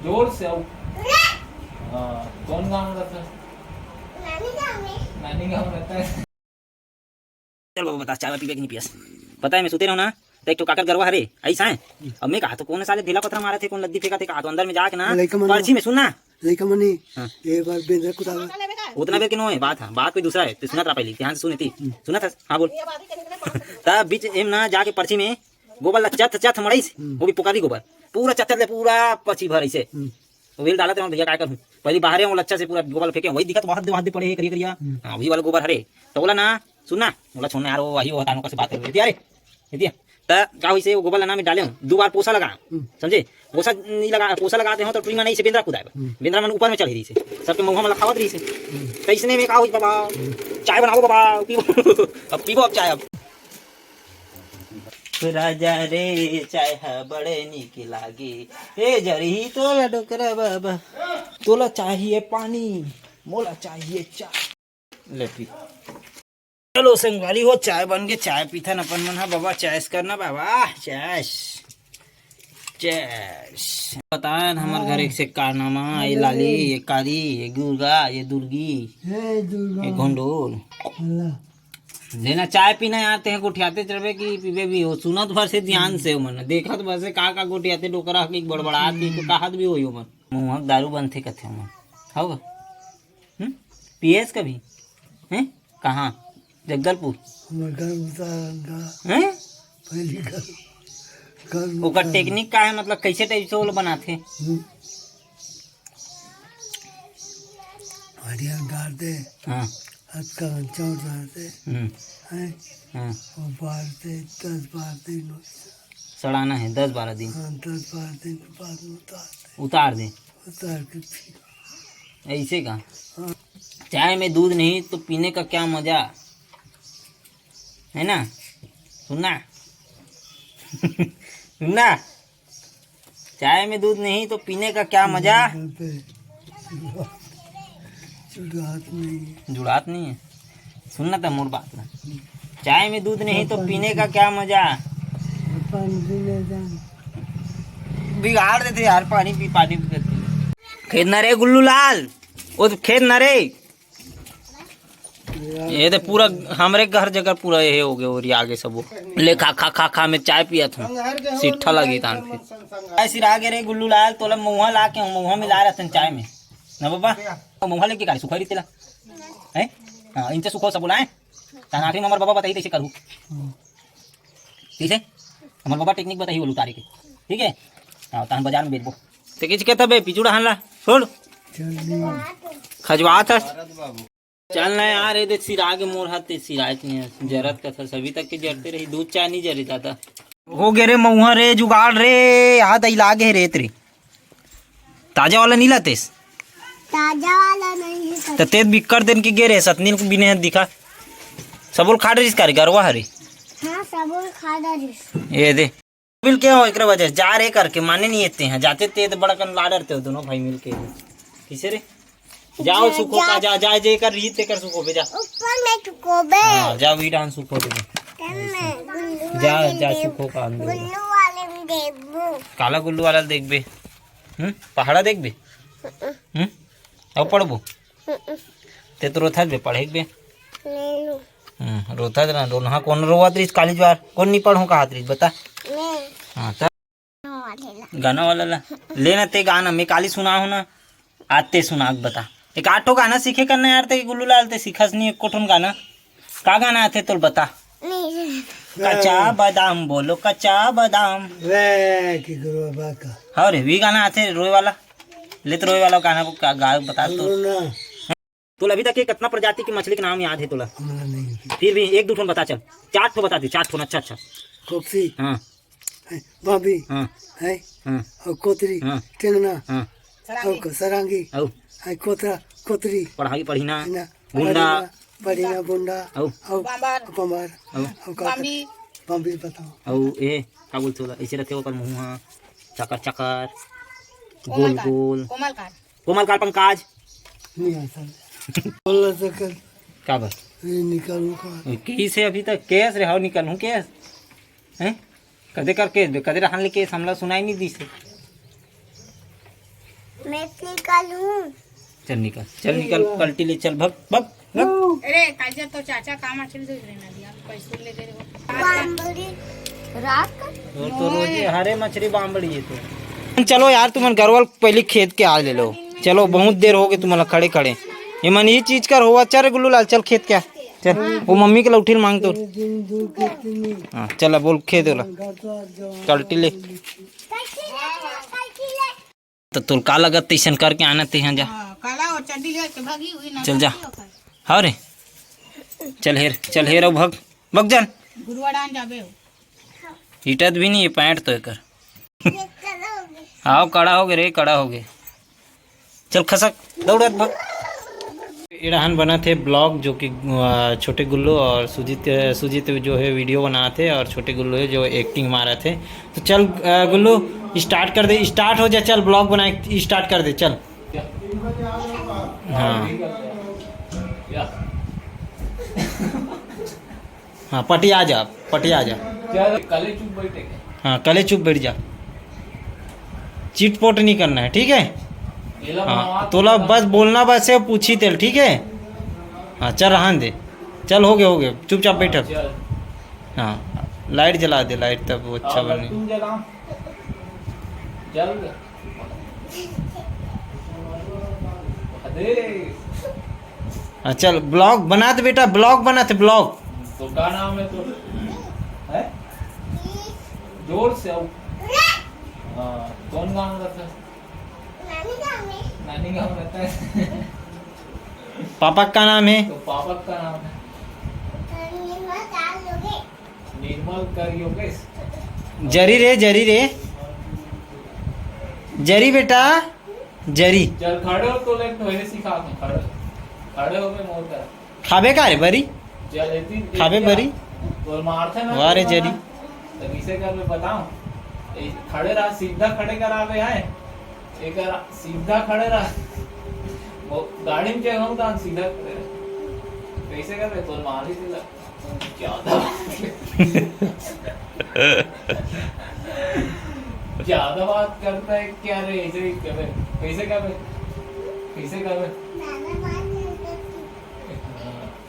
जोर से आओ। कौन गाँव रहता है? नानी गाँव रहता है। चल बाबा बता चाय पीवे कि नहीं पियस? पता है मैं सोते रहो ना तो एक तो काकर गरवा हरे ऐसा है। अब मैं कहा तो कौन साले ढीला पत्थर मारे थे, कौन लद्दी फेंका थे, कहा तो अंदर में जाके ना पर्ची में सुनना एक बार बेंद्र कुछ उतना बेर के नो है बात है, बात कोई दूसरा है। तो सुना था पहले ध्यान से सुनी थी, सुना था। हाँ बोल। तब बीच एम ना जाके पर्ची में गोबर चथ चथ मड़ई से वो भी पुकारी गोबर पूरा चथ ले पूरा पर्ची भर ऐसे वो वेल डाला थे भैया क्या करूं। पहले बाहर वो लच्चा से पूरा गोबर फेंके वही दिखा तो वहां दे पड़े करिए करिया। हां वही वाला गोबर हरे तो बोला ना सुनना बोला छोड़ना यार वो वही होता से बात कर अरे दिया त का हुई से वो गोबर लाना में डाले हूं 2 बार पोसा लगा समझे। पोसा नहीं लगा पोसा लगाते हो तो ट्री में नहीं से बेंद्रा कुदाएगा बेंद्रा मन ऊपर में चढ़ी रही से सबके मुंह में खावत रही से कैसने में का हुई बाबा चाय बनाओ बाबा पीबो अब पीबो अब चाय अब राजा रे चाय है बड़े नीक लागे हे जरी तोला डोकरा बाबा तोला चाहिए पानी मोला चाहिए चाय ले पी। चलो संगवारी हो चाय बन के चाय पीथन अपन मन हा बाबा चायस करना बाबा चायस चैस बताएं हमारे घर एक से कारनामा ये लाली ये कारी ये गुर्गा ये दुर्गी ये घोंडोल लेना चाय पीना यार ते गोठियाते चलबे की पीबे भी हो सुनत भर से ध्यान से मन देखत भर से का गोठियाते डोकरा की बड़बड़ात की तो कहत भी होई मन मुंह दारू बनथे कथे मन होगा पीएस कभी हैं कहां जगदलपुर हैं ओकर टेक्निक का है मतलब कैसे टाइप से वो बनाते हरिया डाल दे हां हल्का चौड़ डालते हैं हां और बारते 10 12 दिन सड़ाना है 10-12 दिन 10 12 दिन के बाद उतार दे उतार के पी ऐसे का चाय में दूध नहीं तो पीने का क्या मजा है ना सुनना सुनना चाय में दूध नहीं तो पीने का क्या मजा जुड़ात नहीं है सुनना था मोर बात ना चाय में दूध नहीं तो पीने का क्या मजा बिगाड़ देते यार पानी पी खेत न रे गुल्लू लाल वो तो खेत न रे ये तो पूरा हमारे घर जगह पूरा ये हो गया और ये आगे सब ले खा खा खा खा में चाय पिया था सिट्ठा लगी था फिर ऐसी आगे रे गुल्लू लाल तोला मुँह ला के मुँह मिला रहे चाय में ना बाबा मुँह लेके गाड़ी सुखाई तेला है हाँ इनसे सुखो सब बोलाए आखिरी में हमारे बाबा बताइए कैसे करूँ ठीक है हमारे बाबा टेक्निक बताइए बोलू तारी के ठीक है हाँ तहन बाजार में बेचबो तो किस के तबे पिचुड़ा हनला छोड़ खजवा था चलना यार ये देख सिरा के मोर हाथ सिरात नहीं जरत का था सभी तक के जरते रही दूध चाय नहीं जरी जाता हो गे रे मऊहा रे जुगाड़ रे हाथ आई लागे रे तेरे ताजा वाला नहीं लातेस ताजा वाला नहीं तो तेज बिक्कर दिन की गे रे सतनील को बिने दिखा सबुल खा रही इसका गरवा हरी हाँ सबुल खा रही ये दे बिल क्या हो एक वजह जा रे करके माने नहीं आते हैं जाते ते बड़ा कन लाडरते हो दोनों भाई मिलके किसे रे जाओ सुखो का जा जा जे कर रीत ते कर सुखो पे जा ऊपर में सुखो बे हां जा वी डांस सुखो दे जा जा सुखो का अंदर गुल्लू वाले में देखबो काला गुल्लू वाला देख बे पहाड़ा देख बे अब पढ़बो ते तो रोथा बे पढ़े बे ले लो रोथा ना रोना कौन रोवत रही काली ज्वार कौन नहीं पढ़ूं का हाथ रही बता हां गाना वाला ला लेना ते गाना मैं काली सुना हूं ना आते सुना बता एक आठो गाना सीखे करना यार ते गुल्लू लाल ते सीखस नहीं कोठन गाना का गाना आते तो बता कच्चा बादाम बोलो कच्चा बादाम वे की करो बाका हाँ रे वी गाना आते रोए वाला ले तो रोए वाला गाना को गा बता तो अभी तक कितना प्रजाति की मछली के नाम याद है तोला फिर भी एक दो ठो बता चल 4 ठो बता दे 4 ठो अच्छा अच्छा कोपसी हाँ बाबी हाँ है हाँ और कोतरी हाँ टेंगना हाँ और सरांगी औ है कोतरा कोतरी पढ़ाई पढ़ीना ना बुंडा बढ़िया बुंडा औ और बम्बार औ और बम्बी बताओ औ ए का बोलते होला ऐसे रहते ओकर मुंह हां चकर चकर गोल गोल कोमल काल पंकाज नहीं आता बोला सकर का बस निकालू का केस है अभी तक केस रे हाउ निकलूं केस हैं कदे कर केस कदे रहन ले केस हमला सुनाई नहीं दी से मैं निकालूं। चल निकल पलटी ले चल भग भग भग। अरे कालच्या तो चाचा काम असेल तो रे ना दिया पैसे ले दे रे बांबड़ी रात का तो रोज हरे मछली बांबड़ी है तो। चलो यार तुम गरवल पहले खेत के आ ले लो। चलो बहुत देर हो गई तुम्हारा खड़े खड़े। ये मन ये चीज कर हुआ। चल गुल्लू लाल चल खेत क्या चल। वो मम्मी के लौठी मांग तो। हाँ चल बोल खेत वाला कल्टी ले। तो तुल का लगत तैसन करके आना ते यहाँ जा। काला और चड्डी ले के भागी हुई ना चल जा हाँ रे चल हेर और भग भग जान। गुरुवार जाबे हिटत भी नहीं है पैंट तो एकर। आओ कड़ा हो गए रे कड़ा हो गए। चल खसक दौड़त भग। इड़ान बना थे ब्लॉग जो कि छोटे गुल्लू और सुजीत जो है वीडियो बना थे और छोटे गुल्लू है जो एक्टिंग मारा थे। तो चल गुल्लू स्टार्ट कर दे। स्टार्ट हो जा चल ब्लॉग बना स्टार्ट कर दे चल। हाँ हाँ पटी आ जा कले चुप बैठे। हाँ कले चुप बैठ जा। चीट पोट नहीं करना है ठीक है। हाँ तोला बस बोलना बस है पूछी तेल ठीक है। हाँ चल रहन दे चल हो गए चुपचाप बैठक। हाँ लाइट जला दे लाइट तब वो अच्छा बने। तुम जलाओ जल अरे हाँ चल ब्लॉग बना दे बेटा ब्लॉग बनाते ब्लॉग। तो क्या नाम है तो है जोर से आओ। हाँ कौन गाँव रहता है? नानी गाँव रहता है। पापा का नाम है तो पापा का नाम है निर्मल कर योगेश। जरी रे जरी बेटा जरी। चल खड़े हो तो लेफ्ट होने सिखा दूं। खड़े हो के मोर कर खाबे का रे बरी चल इतनी खाबे बरी तो मारते ना वाह रे जरी। तो किसे कर मैं बताऊं खड़े रहा सीधा खड़े करावे है एक सीधा खड़े रहा वो गाड़ी में जगह तो सीधा खड़े रहा कैसे कर रहे तो मार ही दिला ज्यादा बात करता है क्या रे ऐसे कैसे कर